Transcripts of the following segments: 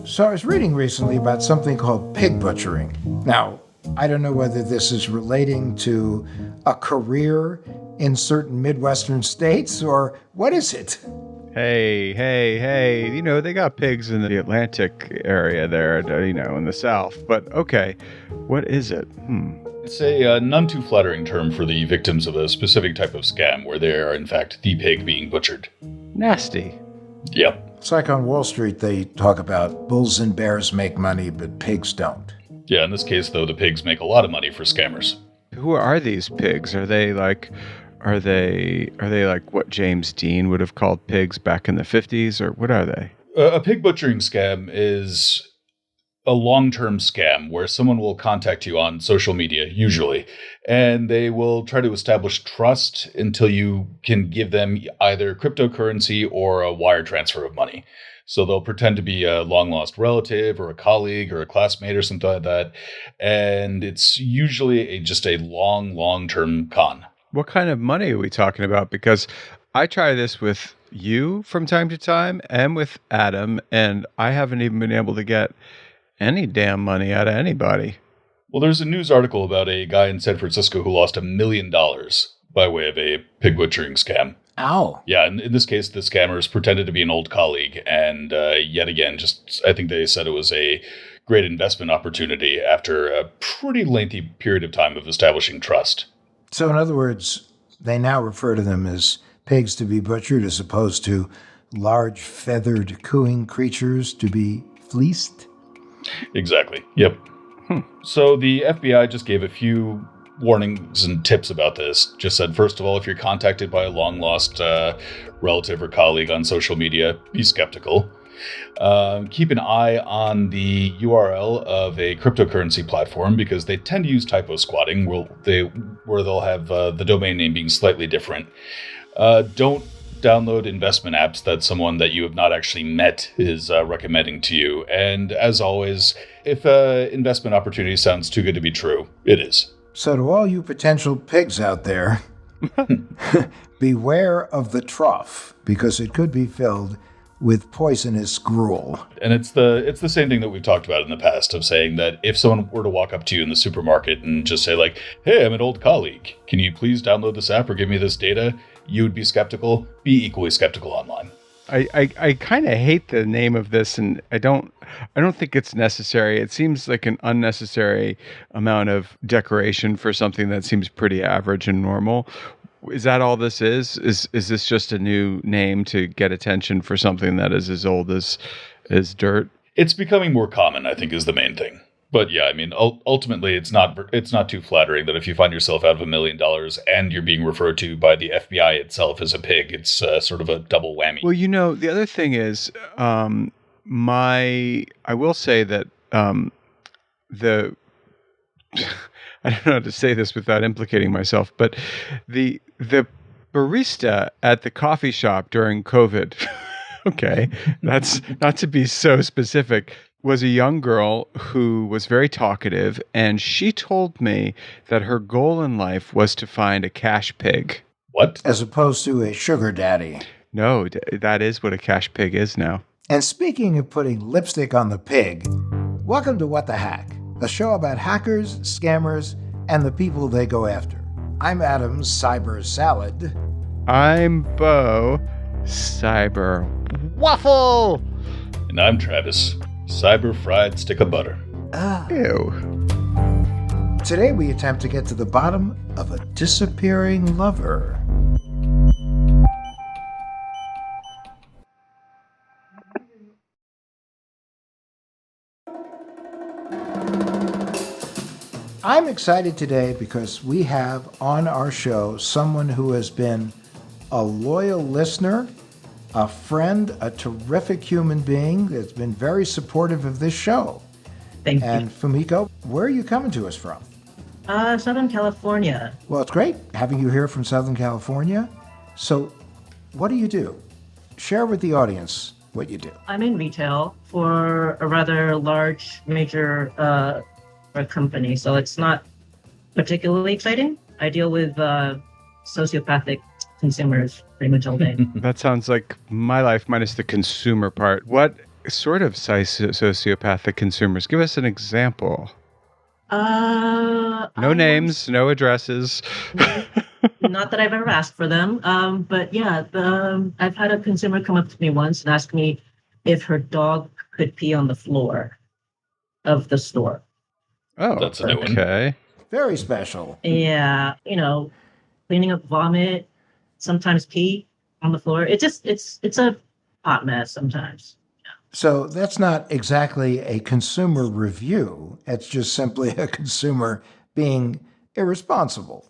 So I was reading recently about something called pig butchering. Now, I don't know whether this is relating to a career in certain Midwestern states or what is it? Hey, they got pigs in the Atlantic area there, in the South. But okay, what is it? It's a none too flattering term for the victims of a specific type of scam where they are, in fact, the pig being butchered. Nasty. Yep. It's like on Wall Street, they talk about bulls and bears make money, but pigs don't. Yeah, in this case, though, the pigs make a lot of money for scammers. Who are these pigs? Are they like what James Dean would have called pigs back in the 50s, or what are they? A pig butchering scam is a long-term scam where someone will contact you on social media, usually, and they will try to establish trust until you can give them either cryptocurrency or a wire transfer of money. So they'll pretend to be a long-lost relative or a colleague or a classmate or something like that, and it's usually just a long-term con. What kind of money are we talking about? Because I try this with you from time to time and with Adam, and I haven't even been able to get any damn money out of anybody. Well, there's a news article about a guy in San Francisco who lost $1 million by way of a pig butchering scam. Ow. Yeah, in this case, the scammers pretended to be an old colleague, and yet again, I think they said it was a great investment opportunity after a pretty lengthy period of time of establishing trust. So in other words, they now refer to them as pigs to be butchered as opposed to large feathered cooing creatures to be fleeced? Exactly. Yep. So the FBI just gave a few warnings and tips about this. Just said, first of all, if you're contacted by a long-lost relative or colleague on social media, be skeptical. Keep an eye on the URL of a cryptocurrency platform because they tend to use typo squatting where they'll have the domain name being slightly different. Don't download investment apps that someone that you have not actually met is recommending to you. And as always, if investment opportunity sounds too good to be true, it is. So to all you potential pigs out there, beware of the trough because it could be filled with poisonous gruel. And it's the same thing that we've talked about in the past of saying that if someone were to walk up to you in the supermarket and just say like, hey, I'm an old colleague, can you please download this app or give me this data? You would be skeptical. Be equally skeptical online. I kind of hate the name of this, and I don't think it's necessary. It seems like an unnecessary amount of decoration for something that seems pretty average and normal. Is that all this is? Is this just a new name to get attention for something that is as old as dirt? It's becoming more common, I think, is the main thing. But yeah, I mean, ultimately, it's not too flattering that if you find yourself out of $1 million and you're being referred to by the FBI itself as a pig, it's sort of a double whammy. Well, the other thing is, I will say that the I don't know how to say this without implicating myself, but the barista at the coffee shop during COVID, okay, that's not to be so specific, was a young girl who was very talkative, and she told me that her goal in life was to find a cash pig. What? As opposed to a sugar daddy. No, that is what a cash pig is now. And speaking of putting lipstick on the pig, welcome to What the Hack, a show about hackers, scammers, and the people they go after. I'm Adam, Cyber Salad. I'm Bo, Cyber Waffle. And I'm Travis, Cyber Fried Stick of Butter. Ew. Today we attempt to get to the bottom of a disappearing lover. I'm excited today because we have on our show someone who has been a loyal listener, a friend, a terrific human being that's been very supportive of this show. Thank you. And Fumiko, where are you coming to us from? Southern California. Well, it's great having you here from Southern California. So what do you do? Share with the audience what you do. I'm in retail for a rather large, major company, so it's not particularly exciting. I deal with sociopathic consumers pretty much all day. That sounds like my life minus the consumer part. What sort of sociopathic consumers? Give us an example. No names, no addresses. Not that I've ever asked for them. But yeah, I've had a consumer come up to me once and ask me if her dog could pee on the floor of the store. Oh, That's a new one. okay. Very special. Yeah, cleaning up vomit, sometimes pee on the floor. It's a hot mess sometimes. So that's not exactly a consumer review. It's just simply a consumer being irresponsible.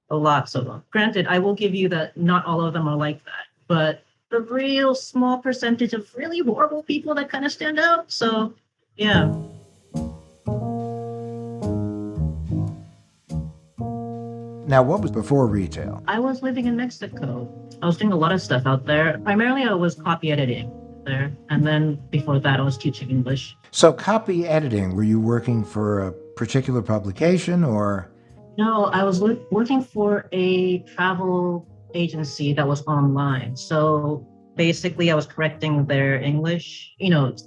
Lots of them. Granted, I will give you that not all of them are like that, but the real small percentage of really horrible people that kind of stand out. So, yeah. Now, what was before retail? I was living in Mexico. I was doing a lot of stuff out there. Primarily, I was copy editing there. And then before that, I was teaching English. So copy editing, were you working for a particular publication or? No, I was working for a travel agency that was online. So basically, I was correcting their English,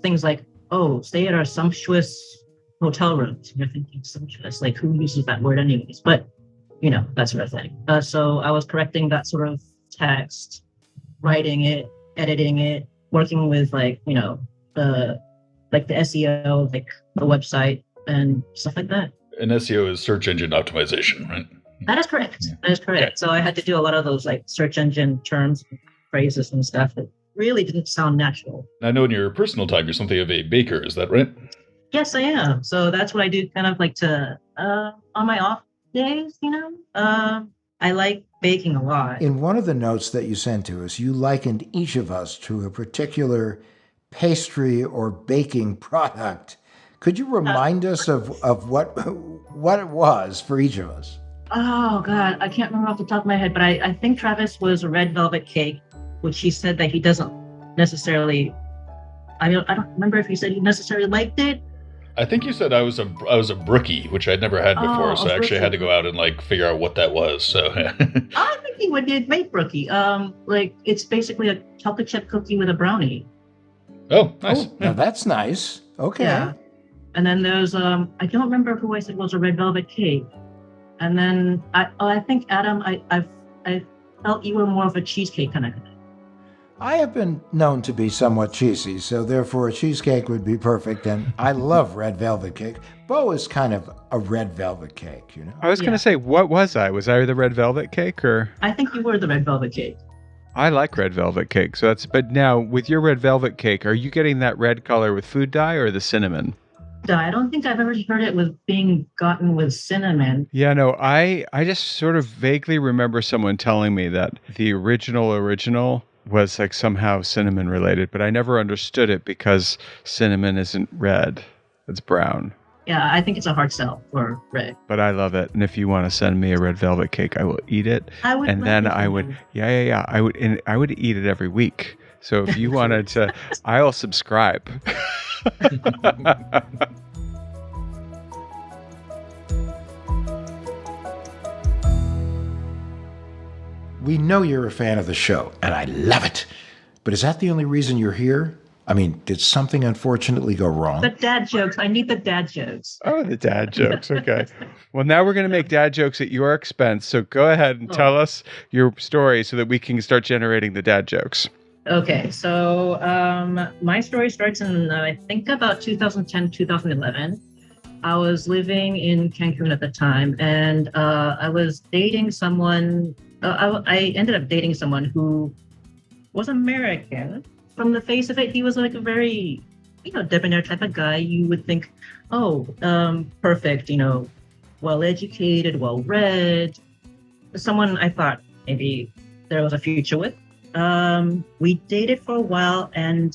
things like, oh, stay at our sumptuous hotel rooms. You're thinking sumptuous, like who uses that word anyways? But, that sort of thing. So I was correcting that sort of text, writing it, editing it, working with the SEO, like the website and stuff like that. And SEO is search engine optimization, right? That is correct. That is correct. So I had to do a lot of those like search engine terms, phrases and stuff that really didn't sound natural. I know in your personal time, you're something of a baker. Is that right? Yes, I am. So that's what I do kind of like to, on my off days, I like baking a lot. In one of the notes that you sent to us, you likened each of us to a particular pastry or baking product. Could you remind us of what it was for each of us? Oh, God. I can't remember off the top of my head, but I think Travis was a red velvet cake, which he said that he doesn't necessarily... I don't remember if he said he necessarily liked it. I think you said I was a brookie, which I'd never had before, so I actually had to go out and figure out what that was. So I think he would make brookie. It's basically a chocolate chip cookie with a brownie. Oh, nice. Oh, now that's nice. Okay. Yeah. And then there's I don't remember who I said was a red velvet cake. And then I think Adam, I felt you were more of a cheesecake kind of guy. I have been known to be somewhat cheesy, so therefore a cheesecake would be perfect, and I love red velvet cake. Bo is kind of a red velvet cake, I was going to say, what was I? Was I the red velvet cake or? I think you were the red velvet cake. I like red velvet cake, but now with your red velvet cake, are you getting that red color with food dye or the cinnamon? I don't think I've ever heard it with being gotten with cinnamon. Yeah, no, I just sort of vaguely remember someone telling me that the original was like somehow cinnamon related, but I never understood it because cinnamon isn't red, it's brown. Yeah, I think it's a hard sell for red. But I love it, and if you want to send me a red velvet cake, I will eat it. I would, and then I would, I would eat it every week. So if you wanted to, I'll subscribe. We know you're a fan of the show, and I love it. But is that the only reason you're here? I mean, did something unfortunately go wrong? The dad jokes. I need the dad jokes. Oh, the dad jokes. Okay. Well, now we're going to make dad jokes at your expense. So go ahead and tell us your story so that we can start generating the dad jokes. Okay. So my story starts in, I think, about 2010, 2011. I was living in Cancun at the time, and I was dating someone. I ended up dating someone who was American. From the face of it, he was like a very, debonair type of guy. You would think, perfect, well-educated, well-read. Someone I thought maybe there was a future with. We dated for a while, and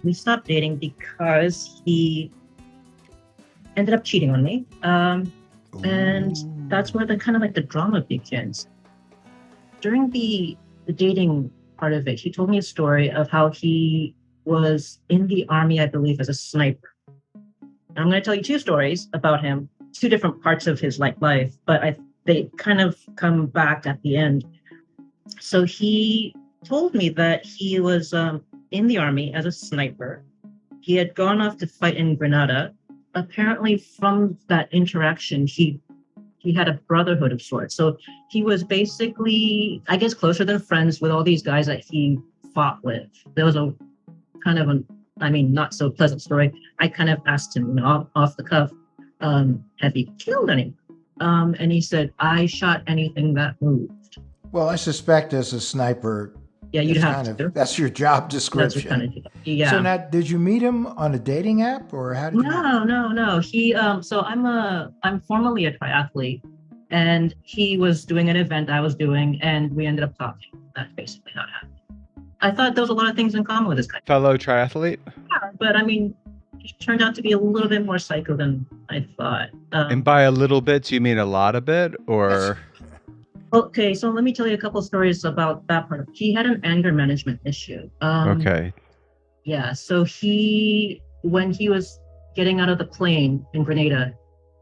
we stopped dating because he ended up cheating on me. And that's where the kind of like the drama begins. During the dating part of it, he told me a story of how he was in the army, I believe, as a sniper. And I'm going to tell you two stories about him, two different parts of his life, but they kind of come back at the end. So he told me that he was in the army as a sniper, he had gone off to fight in Grenada. Apparently, from that interaction, he had a brotherhood of sorts. So he was basically, I guess, closer than friends with all these guys that he fought with. There was a kind of not so pleasant story. I kind of asked him, off the cuff, have you killed anyone? And he said, I shot anything that moved. Well, I suspect as a sniper, Yeah, you'd have to. That's your job That's description. your kind of, yeah. So now, did you meet him on a dating app, or how did you? No. He, so I'm formerly a triathlete, and he was doing an event I was doing, and we ended up talking. That's basically how it happened. I thought there was a lot of things in common with this guy. Fellow triathlete? Yeah, but he turned out to be a little bit more psycho than I thought. And by a little bit, do you mean a lot of bit, or? Okay, so let me tell you a couple of stories about that part. He had an anger management issue. Okay. Yeah, so when he was getting out of the plane in Grenada,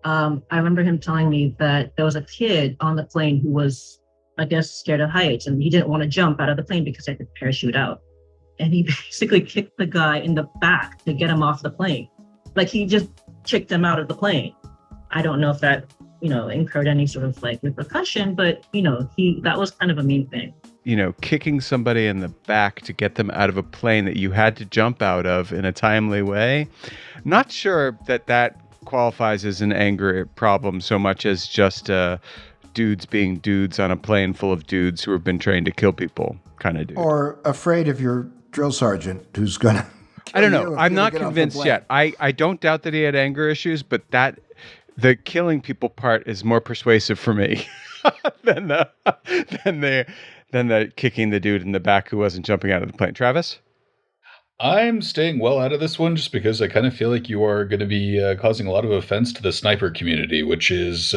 I remember him telling me that there was a kid on the plane who was, I guess, scared of heights, and he didn't want to jump out of the plane because I could parachute out. And he basically kicked the guy in the back to get him off the plane. Like, he just kicked him out of the plane. I don't know if that, incurred any sort of repercussion, but, that was kind of a mean thing. Kicking somebody in the back to get them out of a plane that you had to jump out of in a timely way. Not sure that qualifies as an anger problem so much as just dudes being dudes on a plane full of dudes who have been trained to kill people kind of dude. Or afraid of your drill sergeant who's going to I don't know. I'm not convinced yet. I don't doubt that he had anger issues, but the killing people part is more persuasive for me than the kicking the dude in the back who wasn't jumping out of the plane. Travis? I'm staying well out of this one just because I kind of feel like you are going to be causing a lot of offense to the sniper community, which is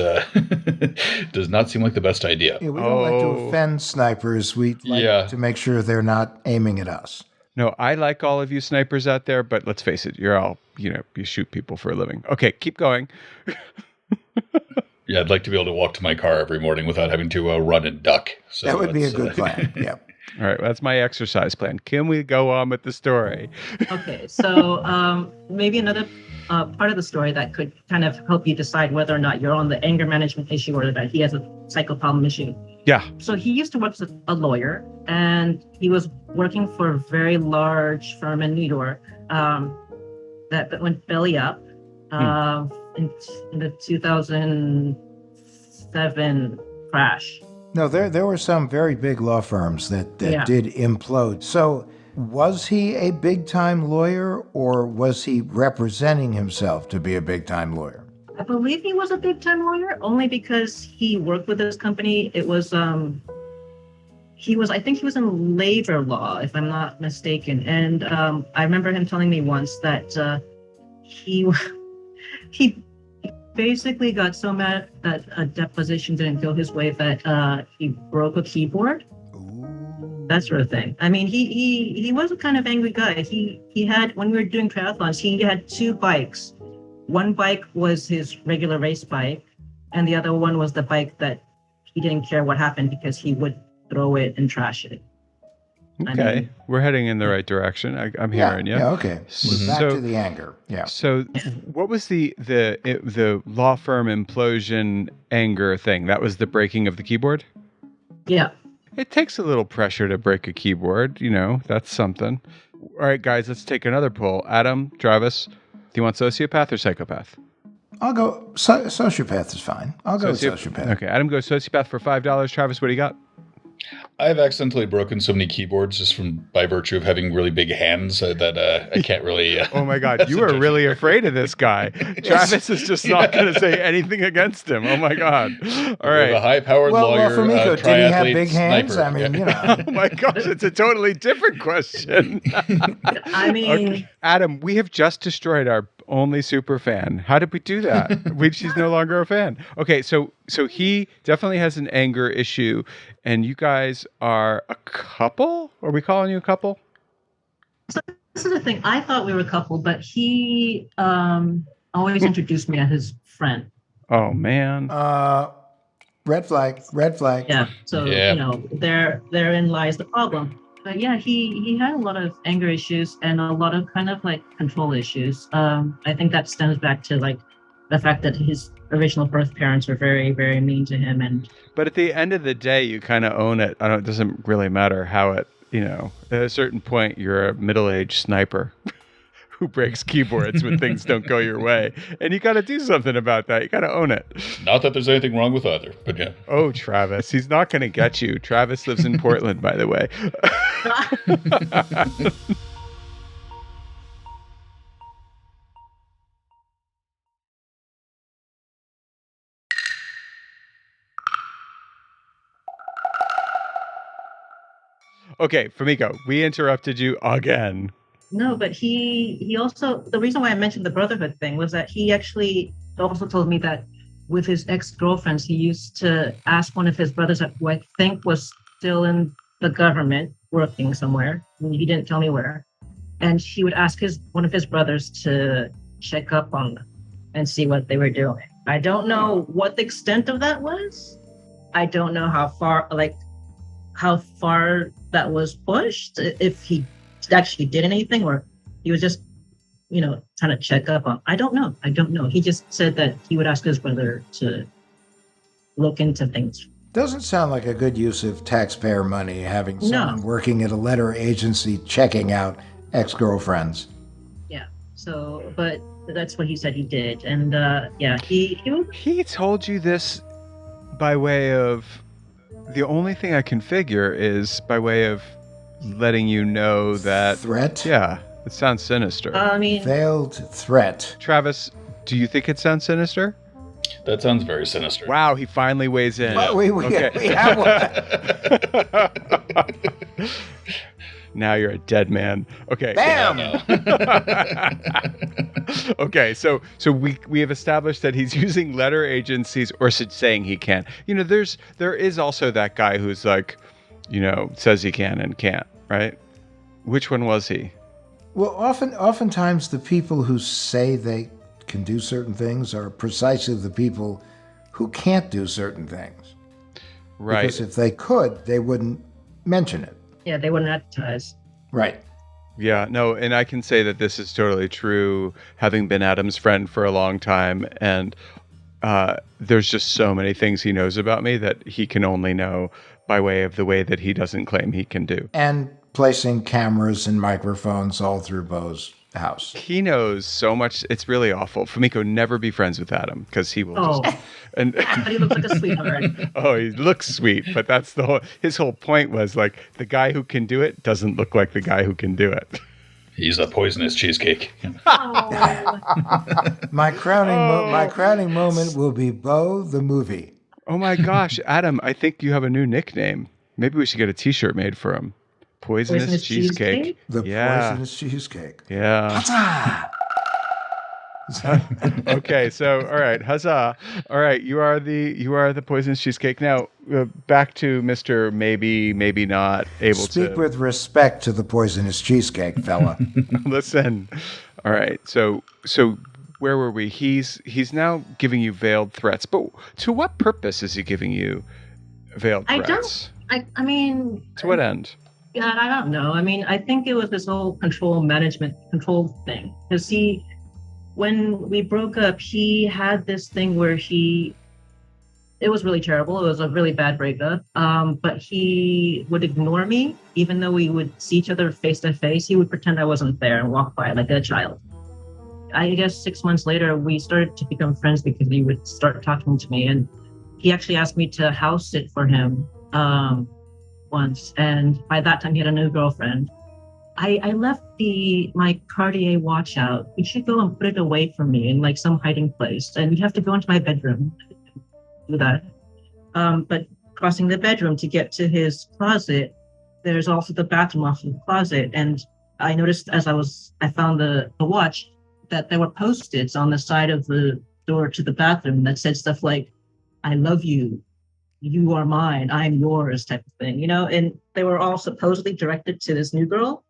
does not seem like the best idea. Yeah, we don't like to offend snipers. We like to make sure they're not aiming at us. No, I like all of you snipers out there, but let's face it, you're all, you shoot people for a living. Okay, keep going. Yeah, I'd like to be able to walk to my car every morning without having to run and duck. So that would be a good plan. Yeah. All right, well, that's my exercise plan. Can we go on with the story? Okay, so maybe another part of the story that could kind of help you decide whether or not you're on the anger management issue or that he has a psycho problem issue. Yeah. So he used to work as a lawyer, and he was working for a very large firm in New York that went belly up in the 2007 crash. No, there were some very big law firms that did implode. So was he a big-time lawyer, or was he representing himself to be a big-time lawyer? I believe he was a big-time lawyer, only because he worked with this company. It was, I think he was in labor law, if I'm not mistaken. And I remember him telling me once that he basically got so mad that a deposition didn't go his way that he broke a keyboard. Ooh. That sort of thing. I mean, he was a kind of angry guy. He had, when we were doing triathlons, he had two bikes. One bike was his regular race bike, and the other one was the bike that he didn't care what happened because he would throw it and trash it. Okay, we're heading in the right direction. I'm hearing you. Yeah, okay. We're back to the anger. Yeah. So what was the law firm implosion anger thing? That was the breaking of the keyboard? Yeah. It takes a little pressure to break a keyboard. That's something. All right, guys, let's take another poll. Adam, Travis, do you want sociopath or psychopath? I'll go, sociopath is fine. I'll go with sociopath. Okay, Adam goes sociopath for $5. Travis, what do you got? I've accidentally broken so many keyboards just by virtue of having really big hands that I can't really... oh my God, you are really afraid of this guy. Travis is just not going to say anything against him. Oh my God. All right. A high-powered lawyer, well, Fumiko, did he have big hands? Sniper. I mean, Oh my gosh, it's a totally different question. I mean... Okay. Adam, we have just destroyed our only super fan. How did we do that? She's no longer a fan. Okay, so he definitely has an anger issue, and you guys are a couple? Are we calling you a couple? So this is the thing. I thought we were a couple, but he always introduced me as his friend. Oh man. Red flag. Yeah. So therein lies the problem. But yeah, he had a lot of anger issues and a lot of kind of like control issues. I think that stems back to like the fact that his original birth parents were very, very mean to him. And But at the end of the day, you kind of own it. I don't. It doesn't really matter how it. At a certain point, you're a middle-aged sniper who breaks keyboards when things don't go your way, and you got to do something about that. You got to own it. Not that there's anything wrong with either, but yeah. Oh, Travis, he's not going to get you. Travis lives in Portland, by the way. Okay, Fumiko, we interrupted you again. no, but he also, the reason why I mentioned the brotherhood thing was that he actually also told me that with his ex-girlfriends, he used to ask one of his brothers, who I think was still in the government working somewhere. He didn't tell me where. And he would ask one of his brothers to check up on them and see what they were doing. I don't know what the extent of that was. I don't know how far that was pushed, if he actually did anything or he was just, trying to check up on. I don't know. He just said that he would ask his brother to look into things. Doesn't sound like a good use of taxpayer money, having someone working at a letter agency checking out ex-girlfriends. Yeah. So, but that's what he said he did. And he told you this by way of, the only thing I can figure is by way of letting you know that threat. Yeah, it sounds sinister. Veiled threat. Travis, do you think it sounds sinister? That sounds very sinister. Wow, he finally weighs in. Well, we have one. Now you're a dead man. Okay. Bam! Okay, so we have established that he's using letter agencies, or saying he can. There is also that guy who's like, says he can and can't, right? Which one was he? Well, oftentimes the people who say they can do certain things are precisely the people who can't do certain things. Right. Because if they could, they wouldn't mention it. Yeah, they wouldn't advertise. Right. Yeah, no, and I can say that this is totally true, having been Adam's friend for a long time, and there's just so many things he knows about me that he can only know by way of the way that he doesn't claim he can do. And placing cameras and microphones all through Bo's house. He knows so much. It's really awful. Fumiko, never be friends with Adam, because he will just... And but he looks like a sweetheart. Oh, he looks sweet, but that's his whole point was like, the guy who can do it doesn't look like the guy who can do it. He's a poisonous cheesecake. My crowning moment will be Bo the movie. Oh my gosh, Adam, I think you have a new nickname. Maybe we should get a t-shirt made for him. Poisonous cheesecake. The poisonous cheesecake. Yeah. Okay, so all right, huzzah! All right, you are the poisonous cheesecake. Now back to Mr. Maybe not able to speak with respect to the poisonous cheesecake, fella. Listen. All right, so where were we? He's now giving you veiled threats, but to what purpose is he giving you veiled threats? I mean, to what end? Yeah, I don't know. I mean, I think it was this whole control thing, because when we broke up, he had this thing where it was really terrible. It was a really bad breakup. But he would ignore me, even though we would see each other face to face. He would pretend I wasn't there and walk by like a child. I guess 6 months later, we started to become friends because he would start talking to me. And he actually asked me to house sit for him once. And by that time, he had a new girlfriend. I left my Cartier watch out. You should go and put it away from me in like some hiding place. And you have to go into my bedroom to do that. But crossing the bedroom to get to his closet, there's also the bathroom off of the closet. And I noticed as I found the watch that there were Post-its on the side of the door to the bathroom that said stuff like, "I love you. You are mine. I'm yours," type of thing, and they were all supposedly directed to this new girl.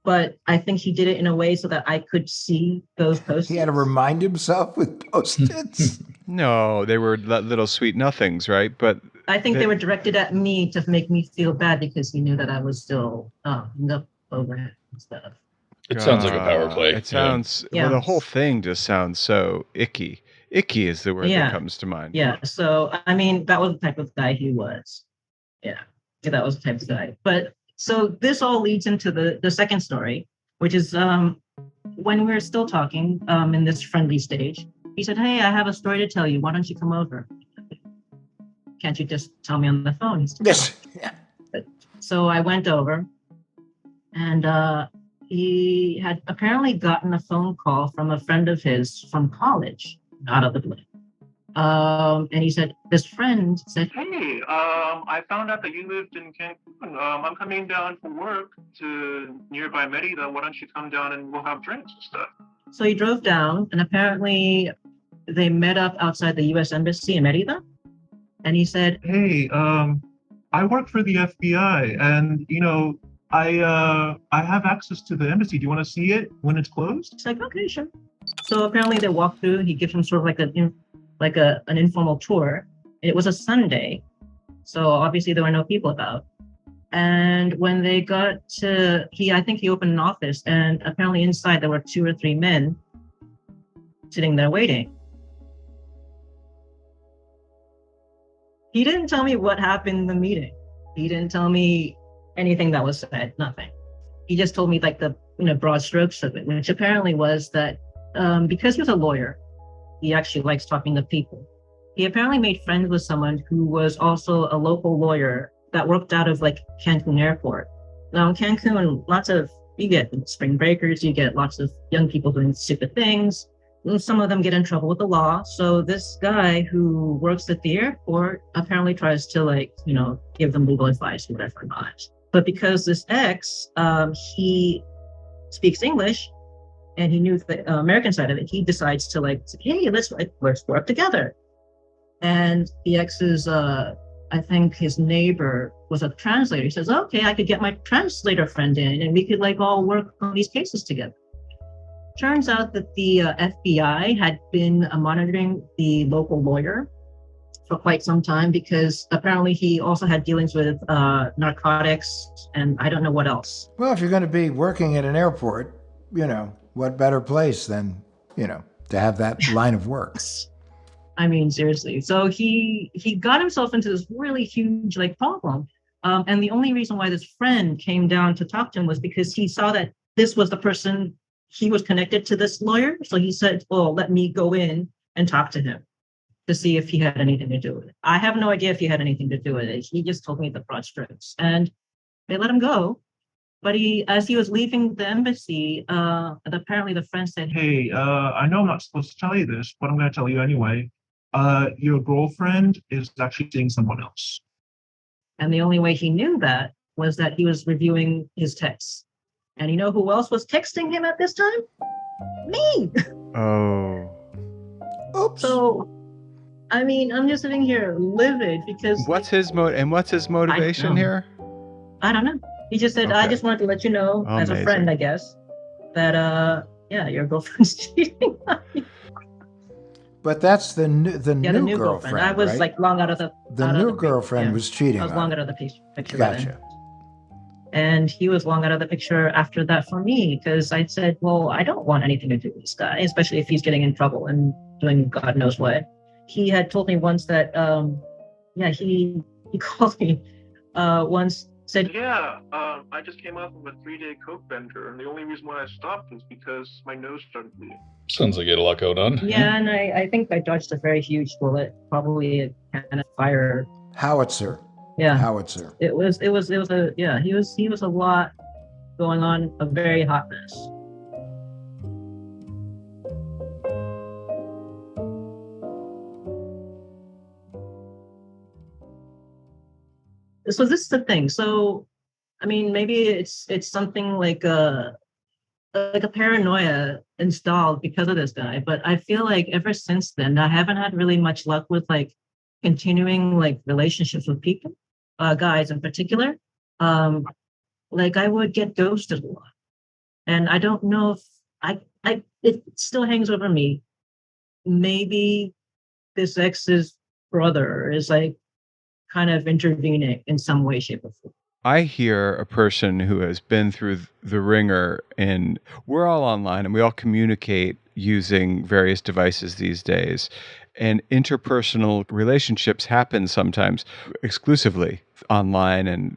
But I think he did it in a way so that I could see those Post-its. He had to remind himself with Post-its. No, they were little sweet nothings, right? But I think they were directed at me to make me feel bad because he knew that I was still hung up over it and stuff. It sounds like a power play. It sounds, well, the whole thing just sounds so icky. Icky is the word that comes to mind. Yeah. So, I mean, that was the type of guy he was. Yeah. That was the type of guy. But so this all leads into the second story, which is when we were still talking in this friendly stage, he said, "Hey, I have a story to tell you. Why don't you come over? Can't you just tell me on the phone?" Yes. Yeah. So I went over, and he had apparently gotten a phone call from a friend of his from college, out of the blue. And he said, this friend said, "Hey, I found out that you lived in Cancun. I'm coming down for work to nearby Merida. Why don't you come down and we'll have drinks and stuff?" So he drove down, and apparently they met up outside the U.S. Embassy in Merida. And he said, "Hey, I work for the FBI, and I have access to the embassy. Do you want to see it when it's closed?" It's like, okay, sure. So apparently they walked through. He gives him sort of like an informal tour. It was a Sunday, so obviously there were no people about. And when they got to, I think he opened an office, and apparently inside there were 2 or 3 men sitting there waiting. He didn't tell me what happened in the meeting. He didn't tell me anything that was said, nothing. He just told me like the broad strokes of it, which apparently was that because he was a lawyer, he actually likes talking to people. He apparently made friends with someone who was also a local lawyer that worked out of like Cancun airport. Now in Cancun, you get spring breakers, you get lots of young people doing stupid things. Some of them get in trouble with the law. So this guy who works at the airport apparently tries to give them legal advice, whatever not. But because this ex, he speaks English and he knew the American side of it, he decides to hey, let's work together. And the ex's, I think his neighbor was a translator. He says, okay, I could get my translator friend in and we could all work on these cases together. Turns out that the FBI had been monitoring the local lawyer for quite some time because apparently he also had dealings with narcotics and I don't know what else. Well, if you're going to be working at an airport, what better place than, to have that line of work? I mean, seriously. So he got himself into this really huge problem. And the only reason why this friend came down to talk to him was because he saw that this was the person, he was connected to this lawyer. So he said, oh, let me go in and talk to him to see if he had anything to do with it. I have no idea if he had anything to do with it. He just told me the broad strokes and they let him go. But as he was leaving the embassy, apparently the friend said, "Hey, I know I'm not supposed to tell you this, but I'm going to tell you anyway. Your girlfriend is actually seeing someone else." And the only way he knew that was that he was reviewing his texts. And you know who else was texting him at this time? Me! Oh. Oops. So, I mean, I'm just sitting here livid because... What's his motivation here? I don't know. He just said, Okay. I just wanted to let you know, as Amazing. a friend, I guess, that, your girlfriend's cheating on you. But that's the new girlfriend. I was right? long out of the... The new girlfriend was cheating I was on long him. out of the picture. by then. Gotcha. And he was long out of the picture after that for me because I said, well, I don't want anything to do with this guy, especially if he's getting in trouble and doing God knows what. He had told me once that, he called me once, said, "Yeah, I just came off of a 3-day coke bender, and the only reason why I stopped was because my nose started bleeding." Sounds like you had a lot going on. yeah, and I think I dodged a very huge bullet, probably a kind of fire. Howitzer. Yeah, Howitzer. he was a lot going on, a very hot mess. So this is the thing. So, I mean, maybe it's something like a paranoia installed because of this guy. But I feel like ever since then, I haven't had really much luck with continuing relationships with people, guys in particular. I would get ghosted a lot, and I don't know if it still hangs over me. Maybe this ex's brother is kind of intervening in some way, shape, or form. I hear a person who has been through the ringer, and we're all online and we all communicate using various devices these days. And interpersonal relationships happen sometimes exclusively online and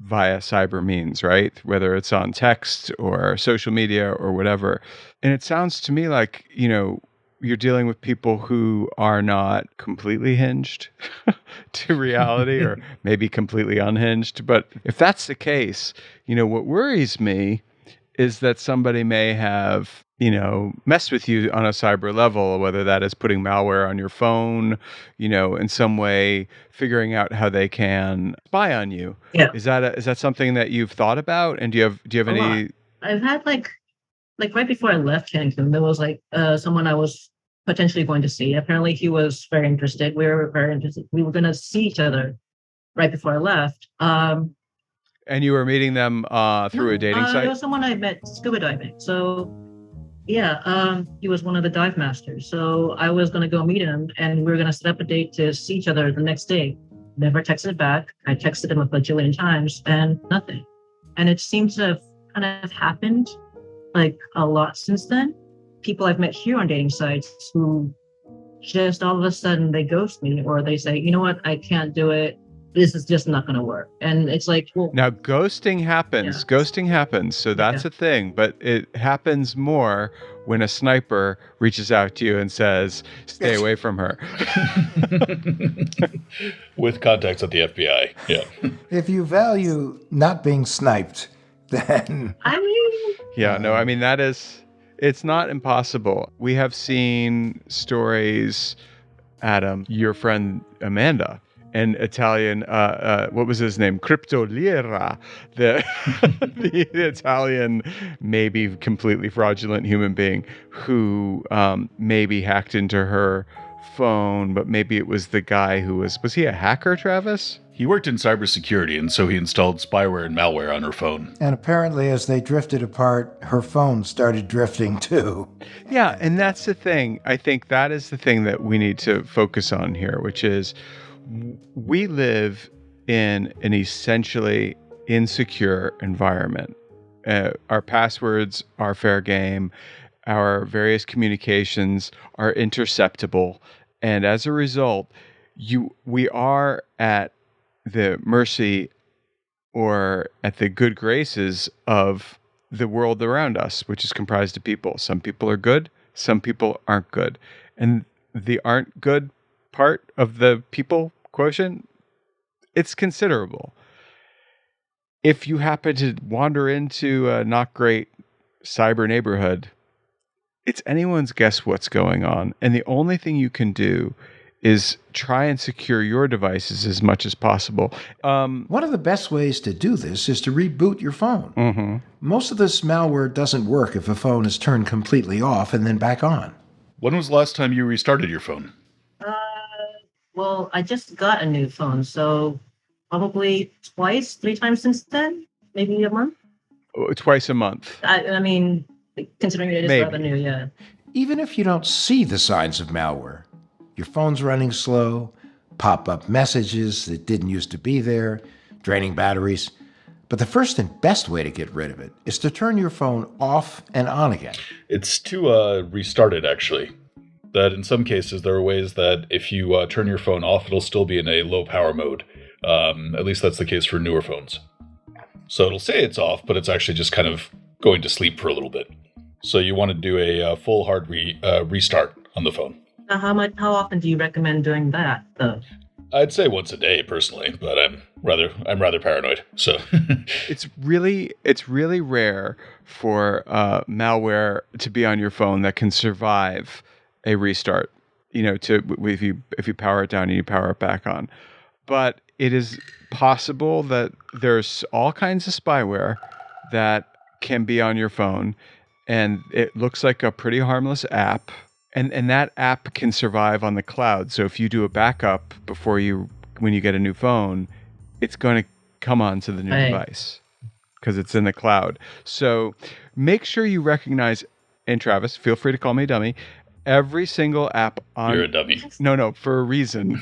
via cyber means, right? Whether it's on text or social media or whatever. And it sounds to me like, you're dealing with people who are not completely hinged to reality or maybe completely unhinged. But if that's the case, what worries me is that somebody may have, messed with you on a cyber level, whether that is putting malware on your phone, in some way, figuring out how they can spy on you. Yeah. Is that something that you've thought about? And do you have A any? lot. I've had like right before I left Cancun, there was someone I was potentially going to see. Apparently, he was very interested. We were very interested. We were going to see each other right before I left. And you were meeting them through a dating It site? was someone I met scuba diving. So, yeah, he was one of the dive masters. So I was going to go meet him, and we were going to set up a date to see each other the next day. Never texted back. I texted him a bajillion times, and nothing. And it seems to have kind of happened like a lot since then. People I've met here on dating sites who just all of a sudden they ghost me, or they say, you know what, I can't do it. This is just not going to work. And it's like, well, now ghosting happens. Yeah. Ghosting happens. So that's a thing, but it happens more when a sniper reaches out to you and says, stay away from her. With contacts at the FBI. Yeah. If you value not being sniped, then I mean, Yeah, no, I mean, it's not impossible. We have seen stories, Adam, your friend Amanda, an Italian, what was his name? Cryptolira, the Italian, maybe completely fraudulent human being who maybe hacked into her phone, but maybe it was the guy who was he a hacker, Travis? He worked in cybersecurity, and so he installed spyware and malware on her phone. and apparently as they drifted apart, her phone started drifting too. Yeah, and that's the thing. I think that is the thing that we need to focus on here, which is we live in an essentially insecure environment. Our passwords are fair game. Our various communications are interceptable. And as a result, we are at the mercy or at the good graces of the world around us, which is comprised of people. Some people are good, some people aren't good. And the aren't good part of the people quotient, it's considerable. If you happen to wander into a not great cyber neighborhood, it's anyone's guess what's going on. And the only thing you can do is try and secure your devices as much as possible. One of the best ways to do this is to reboot your phone. Mm-hmm. Most of this malware doesn't work if a phone is turned completely off and then back on. When was the last time you restarted your phone? well, I just got a new phone, so probably twice, 3 times since then, maybe a month. Twice a month. I mean, considering it is Maybe. rather new, yeah. Even if you don't see the signs of malware, your phone's running slow, pop-up messages that didn't used to be there, draining batteries. But the first and best way to get rid of it is to turn your phone off and on again. It's to restart it, actually. That in some cases, there are ways that if you turn your phone off, it'll still be in a low power mode. At least that's the case for newer phones. So it'll say it's off, but it's actually just kind of going to sleep for a little bit. So you want to do a full hard restart on the phone. How often do you recommend doing that, though? I'd say once a day, personally, but I'm rather paranoid. So It's really rare for malware to be on your phone that can survive a restart. If you power it down and you power it back on, but it is possible that there's all kinds of spyware that can be on your phone, and it looks like a pretty harmless app. And that app can survive on the cloud. So if you do a backup when you get a new phone, it's going to come onto the new device because it's in the cloud. So make sure you recognize, and Travis, feel free to call me dummy, every single app on. You're a dummy. No, for a reason.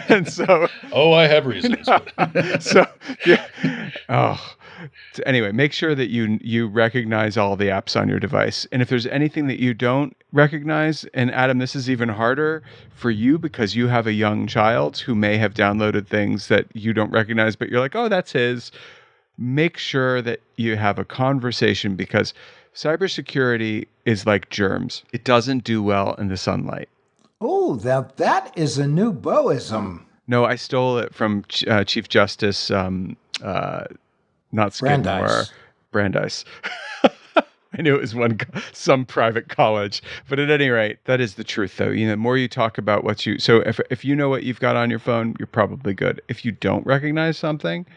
And so. Oh, I have reasons. So, yeah. Oh. So anyway, make sure that you recognize all the apps on your device. And if there's anything that you don't recognize, and Adam, this is even harder for you because you have a young child who may have downloaded things that you don't recognize, but you're like, oh, that's his. Make sure that you have a conversation because cybersecurity is like germs. It doesn't do well in the sunlight. Oh, that is a new Boism. No, I stole it from Chief Justice, not Skidmore, Brandeis. I knew it was some private college, but at any rate, that is the truth, though. The more you talk about so if you know what you've got on your phone, you're probably good. If you don't recognize something,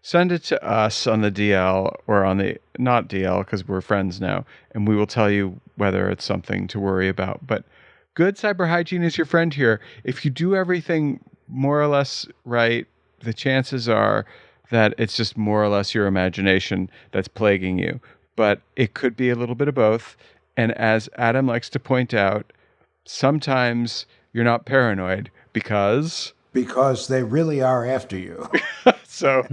send it to us on the DL or on the not DL because we're friends now, and we will tell you whether it's something to worry about. But good cyber hygiene is your friend here. If you do everything more or less right, the chances are that it's just more or less your imagination that's plaguing you. But it could be a little bit of both. And as Adam likes to point out, sometimes you're not paranoid because they really are after you. So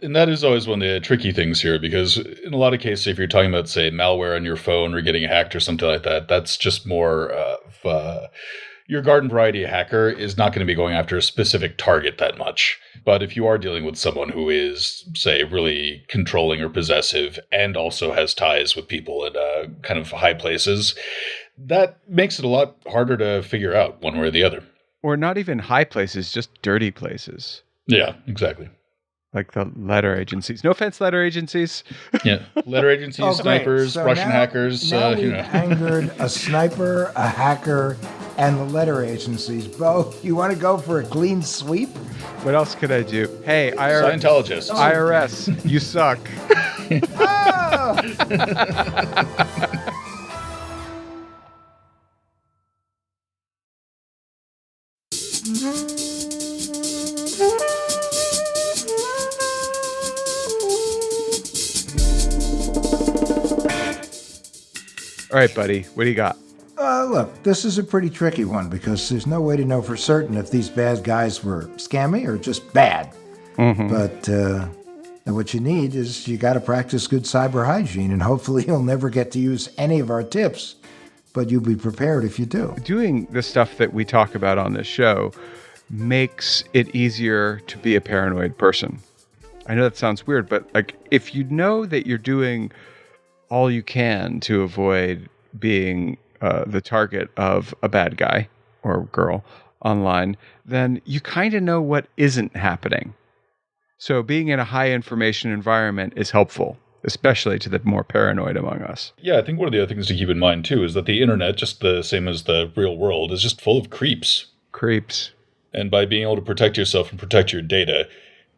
and that is always one of the tricky things here, because in a lot of cases, if you're talking about, say, malware on your phone or getting hacked or something like that, that's just more of your garden variety hacker is not going to be going after a specific target that much. But if you are dealing with someone who is, say, really controlling or possessive and also has ties with people in kind of high places, that makes it a lot harder to figure out one way or the other. Or not even high places, just dirty places. Yeah, exactly. Like the letter agencies. No offense, letter agencies. Yeah, letter agencies, snipers, so Russian now, hackers. Now we've angered a sniper, a hacker, and the letter agencies. Bo, you want to go for a clean sweep? What else could I do? Hey, Scientologist. IRS, you suck. All right, buddy, what do you got? Look, this is a pretty tricky one because there's no way to know for certain if these bad guys were scammy or just bad. Mm-hmm. But what you need is you got to practice good cyber hygiene, and hopefully you'll never get to use any of our tips, but you'll be prepared if you do. Doing the stuff that we talk about on this show makes it easier to be a paranoid person. I know that sounds weird, but like if you know that you're doing all you can to avoid being the target of a bad guy or girl online, then you kind of know what isn't happening. So being in a high information environment is helpful, especially to the more paranoid among us. Yeah, I think one of the other things to keep in mind, too, is that the internet, just the same as the real world, is just full of creeps. Creeps. And by being able to protect yourself and protect your data,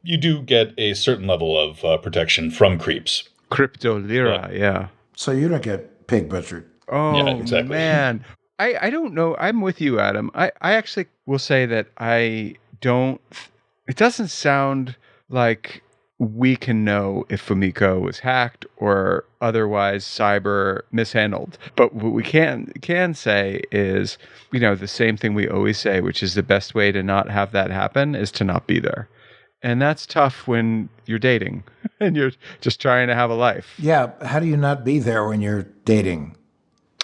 you do get a certain level of protection from creeps. Crypto lira, yeah. So you don't get pig butchered. Oh, yeah, exactly. Man. I don't know. I'm with you, Adam. I actually will say that I don't... It doesn't sound like we can know if Fumiko was hacked or otherwise cyber mishandled. But what we can say is, the same thing we always say, which is the best way to not have that happen is to not be there. And that's tough when you're dating and you're just trying to have a life. Yeah. How do you not be there when you're dating?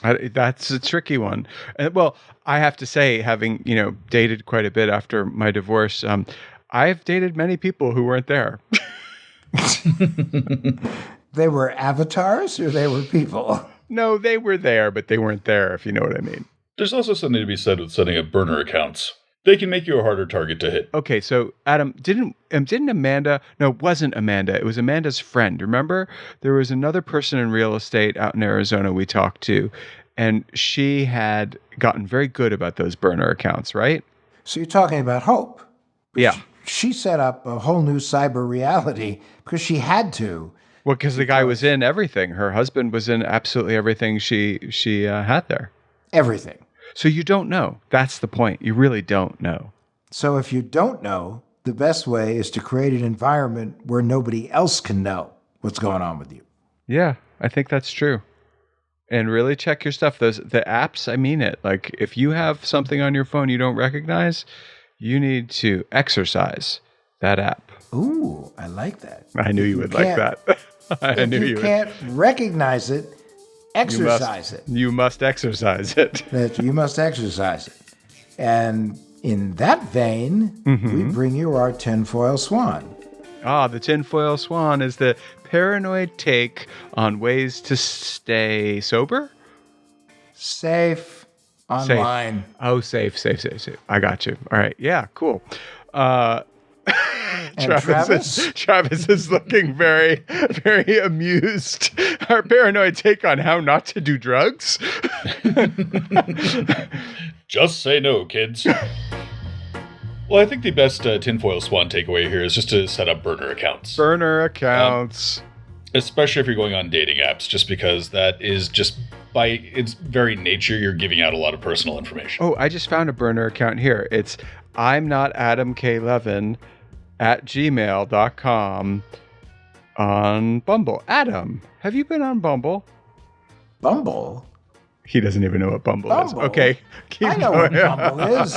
That's a tricky one. Well, I have to say, having, dated quite a bit after my divorce, I've dated many people who weren't there. They were avatars or they were people? No, they were there, but they weren't there, if you know what I mean. There's also something to be said with setting up burner accounts. They can make you a harder target to hit. Okay, so Adam, didn't Amanda? No, it wasn't Amanda. It was Amanda's friend. Remember, there was another person in real estate out in Arizona we talked to, and she had gotten very good about those burner accounts, right? So you're talking about Hope. Yeah. She set up a whole new cyber reality because she had to. Well, because the guy was in everything. Her husband was in absolutely everything she had there. Everything. So you don't know. That's the point. You really don't know. So if you don't know, the best way is to create an environment where nobody else can know what's going on with you. Yeah, I think that's true. And really check your stuff. The apps, I mean it. Like, if you have something on your phone you don't recognize, you need to exercise that app. Ooh, I like that. I knew you would like that. I knew you would. If you can't recognize it, exercise it. You must exercise it. That you must exercise it. And in that vein, we bring you our Tin Foil Swan. The Tin Foil Swan is the paranoid take on ways to stay sober? Safe online. Safe. Oh, safe. I got you. All right. Yeah, cool. Travis is looking very, very amused. Our paranoid take on how not to do drugs. Just say no, kids. Well, I think the best Tinfoil Swan takeaway here is just to set up burner accounts. Especially if you're going on dating apps, just because that is just by its very nature, you're giving out a lot of personal information. Oh, I just found a burner account here. It's I'm not Adam K. Levin @gmail.com on Bumble. Adam, have you been on Bumble? Bumble? He doesn't even know what Bumble is. Okay, I know what Bumble is.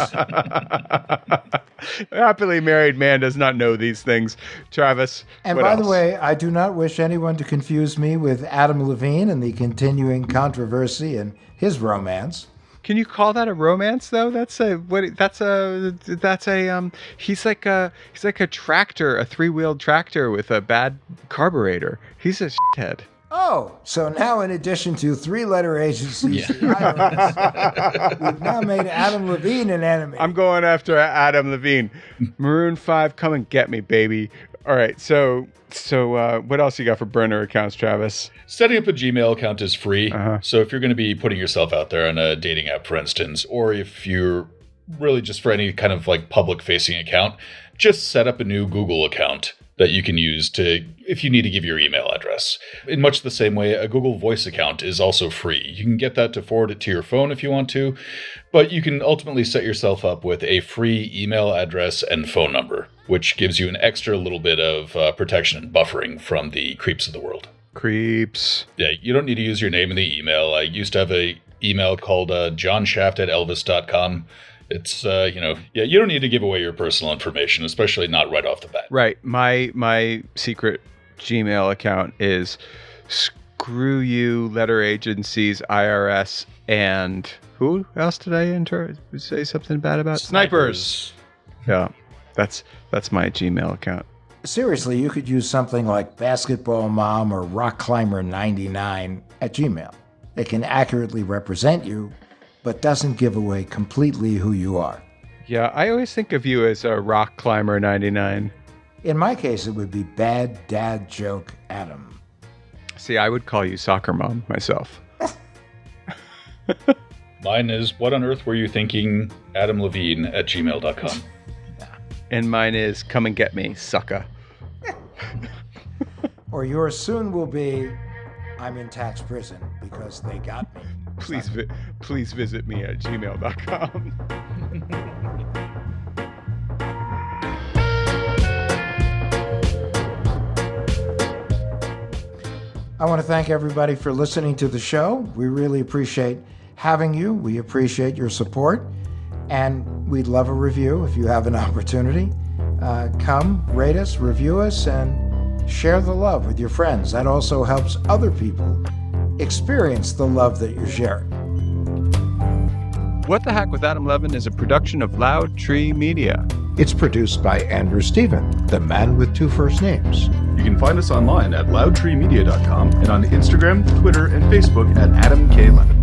Happily married man does not know these things. Travis, and what by else? the way, I do not wish anyone to confuse me with Adam Levin and the continuing controversy in his romance. Can you call that a romance though? He's like a tractor, a 3-wheeled tractor with a bad carburetor. He's a shithead. Oh, so now in addition to 3-letter agencies, we've now made Adam Levine an enemy. I'm going after Adam Levine. Maroon 5, come and get me, baby. All right, so what else you got for burner accounts, Travis? Setting up a Gmail account is free. So if you're going to be putting yourself out there on a dating app, for instance, or if you're really just for any kind of like public-facing account, just set up a new Google account that you can use if you need to give your email address. In much the same way, a Google Voice account is also free. You can get that to forward it to your phone if you want to, but you can ultimately set yourself up with a free email address and phone number, which gives you an extra little bit of protection and buffering from the creeps of the world. Creeps. Yeah, you don't need to use your name in the email. I used to have an email called johnshaft@elvis.com. It's, you don't need to give away your personal information, especially not right off the bat. Right. My secret Gmail account is screw you, letter agencies, IRS, and who else did I say something bad about? Snipers. Yeah, that's my Gmail account. Seriously, you could use something like Basketball Mom or Rock Climber 99 at Gmail. It can accurately represent you, but doesn't give away completely who you are. Yeah, I always think of you as a Rock Climber 99. In my case, it would be Bad Dad Joke Adam. See, I would call you Soccer Mom myself. Mine is What on Earth Were You Thinking, Adam Levine @gmail.com. And mine is Come and Get Me, Sucka. Or yours soon will be I'm in tax prison because they got me. Please visit me at gmail.com. I want to thank everybody for listening to the show. We really appreciate having you. We appreciate your support. And we'd love a review if you have an opportunity. Come, rate us, review us, and share the love with your friends. That also helps other people experience the love that you're sharing. What the Heck with Adam Levin is a production of Loud Tree Media. It's produced by Andrew Stephen, the man with 2 first names. You can find us online at loudtreemedia.com and on Instagram, Twitter, and Facebook at Adam K. Levin.